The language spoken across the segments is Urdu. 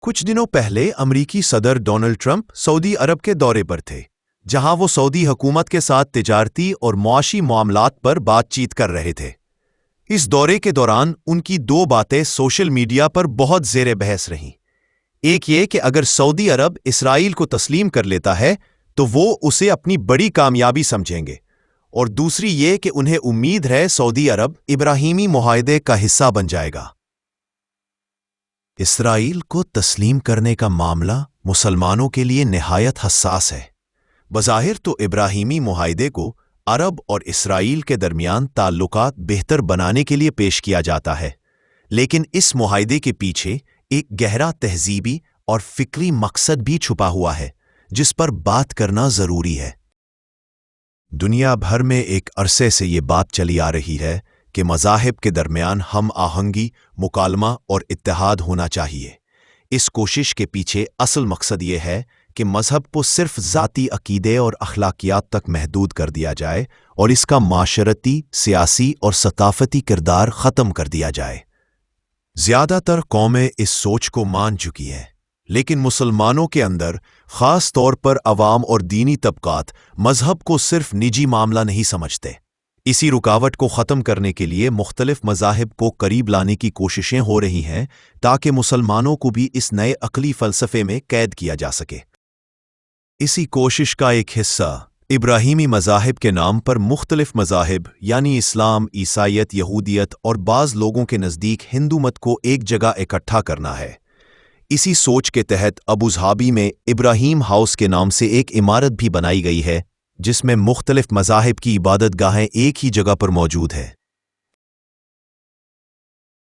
کچھ دنوں پہلے امریکی صدر ڈونلڈ ٹرمپ سعودی عرب کے دورے پر تھے، جہاں وہ سعودی حکومت کے ساتھ تجارتی اور معاشی معاملات پر بات چیت کر رہے تھے۔ اس دورے کے دوران ان کی دو باتیں سوشل میڈیا پر بہت زیر بحث رہیں۔ ایک یہ کہ اگر سعودی عرب اسرائیل کو تسلیم کر لیتا ہے تو وہ اسے اپنی بڑی کامیابی سمجھیں گے، اور دوسری یہ کہ انہیں امید ہے سعودی عرب ابراہیمی معاہدے کا حصہ بن جائے گا۔ اسرائیل کو تسلیم کرنے کا معاملہ مسلمانوں کے لیے نہایت حساس ہے۔ بظاہر تو ابراہیمی معاہدے کو عرب اور اسرائیل کے درمیان تعلقات بہتر بنانے کے لیے پیش کیا جاتا ہے، لیکن اس معاہدے کے پیچھے ایک گہرا تہذیبی اور فکری مقصد بھی چھپا ہوا ہے جس پر بات کرنا ضروری ہے۔ دنیا بھر میں ایک عرصے سے یہ بات چلی آ رہی ہے کہ مذاہب کے درمیان ہم آہنگی، مکالمہ اور اتحاد ہونا چاہیے۔ اس کوشش کے پیچھے اصل مقصد یہ ہے کہ مذہب کو صرف ذاتی عقیدے اور اخلاقیات تک محدود کر دیا جائے اور اس کا معاشرتی، سیاسی اور ثقافتی کردار ختم کر دیا جائے۔ زیادہ تر قومیں اس سوچ کو مان چکی ہیں، لیکن مسلمانوں کے اندر، خاص طور پر عوام اور دینی طبقات، مذہب کو صرف نجی معاملہ نہیں سمجھتے۔ اسی رکاوٹ کو ختم کرنے کے لیے مختلف مذاہب کو قریب لانے کی کوششیں ہو رہی ہیں تاکہ مسلمانوں کو بھی اس نئے عقلی فلسفے میں قید کیا جا سکے۔ اسی کوشش کا ایک حصہ ابراہیمی مذاہب کے نام پر مختلف مذاہب یعنی اسلام، عیسائیت، یہودیت اور بعض لوگوں کے نزدیک ہندو مت کو ایک جگہ اکٹھا کرنا ہے۔ اسی سوچ کے تحت ابوظہبی میں ابراہیم ہاؤس کے نام سے ایک عمارت بھی بنائی گئی ہے جس میں مختلف مذاہب کی عبادت گاہیں ایک ہی جگہ پر موجود ہیں۔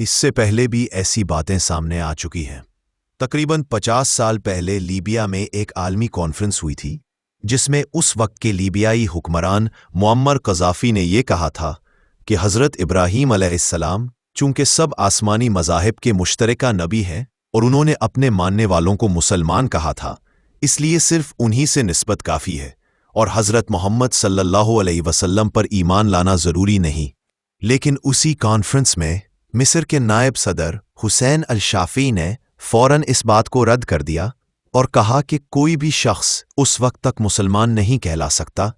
اس سے پہلے بھی ایسی باتیں سامنے آ چکی ہیں۔ تقریباً 50 سال پہلے لیبیا میں ایک عالمی کانفرنس ہوئی تھی جس میں اس وقت کے لیبیائی حکمران معمر قذافی نے یہ کہا تھا کہ حضرت ابراہیم علیہ السلام چونکہ سب آسمانی مذاہب کے مشترکہ نبی ہیں اور انہوں نے اپنے ماننے والوں کو مسلمان کہا تھا، اس لیے صرف انہی سے نسبت کافی ہے اور حضرت محمد صلی اللہ علیہ وسلم پر ایمان لانا ضروری نہیں۔ لیکن اسی کانفرنس میں مصر کے نائب صدر حسین الشافعی نے فوراً اس بات کو رد کر دیا اور کہا کہ کوئی بھی شخص اس وقت تک مسلمان نہیں کہلا سکتا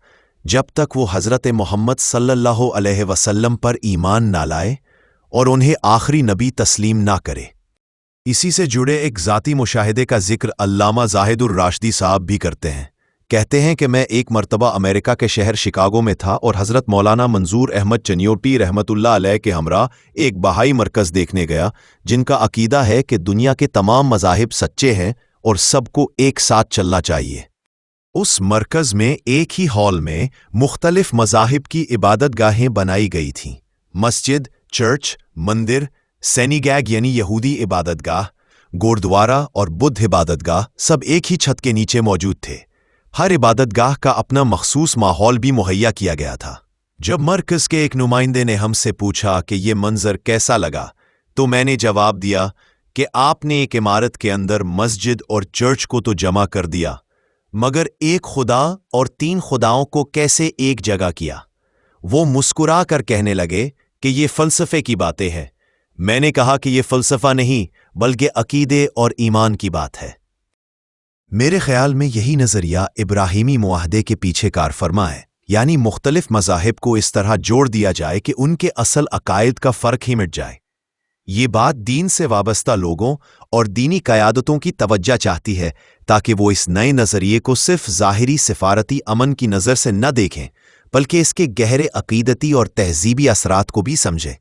جب تک وہ حضرت محمد صلی اللہ علیہ وسلم پر ایمان نہ لائے اور انہیں آخری نبی تسلیم نہ کرے۔ اسی سے جڑے ایک ذاتی مشاہدے کا ذکر علامہ زاہد الراشدی صاحب بھی کرتے ہیں۔ کہتے ہیں کہ میں ایک مرتبہ امریکہ کے شہر شکاگو میں تھا اور حضرت مولانا منظور احمد چنیوٹی رحمت اللہ علیہ کے ہمراہ ایک بہائی مرکز دیکھنے گیا جن کا عقیدہ ہے کہ دنیا کے تمام مذاہب سچے ہیں اور سب کو ایک ساتھ چلنا چاہیے۔ اس مرکز میں ایک ہی ہال میں مختلف مذاہب کی عبادت گاہیں بنائی گئی تھیں۔ مسجد، چرچ، مندر، سینیگیگ یعنی یہودی عبادت گاہ، گوردوارہ اور بدھ عبادت گاہ سب ایک ہی چھت کے نیچے موجود تھے۔ ہر عبادت گاہ کا اپنا مخصوص ماحول بھی مہیا کیا گیا تھا۔ جب مرکز کے ایک نمائندے نے ہم سے پوچھا کہ یہ منظر کیسا لگا تو میں نے جواب دیا کہ آپ نے ایک عمارت کے اندر مسجد اور چرچ کو تو جمع کر دیا، مگر ایک خدا اور 3 خداؤں کو کیسے ایک جگہ کیا؟ وہ مسکرا کر کہنے لگے کہ یہ فلسفے کی باتیں ہیں۔ میں نے کہا کہ یہ فلسفہ نہیں بلکہ عقیدے اور ایمان کی بات ہے۔ میرے خیال میں یہی نظریہ ابراہیمی معاہدے کے پیچھے کار فرما ہے، یعنی مختلف مذاہب کو اس طرح جوڑ دیا جائے کہ ان کے اصل عقائد کا فرق ہی مٹ جائے۔ یہ بات دین سے وابستہ لوگوں اور دینی قیادتوں کی توجہ چاہتی ہے تاکہ وہ اس نئے نظریے کو صرف ظاہری سفارتی امن کی نظر سے نہ دیکھیں بلکہ اس کے گہرے عقیدتی اور تہذیبی اثرات کو بھی سمجھیں۔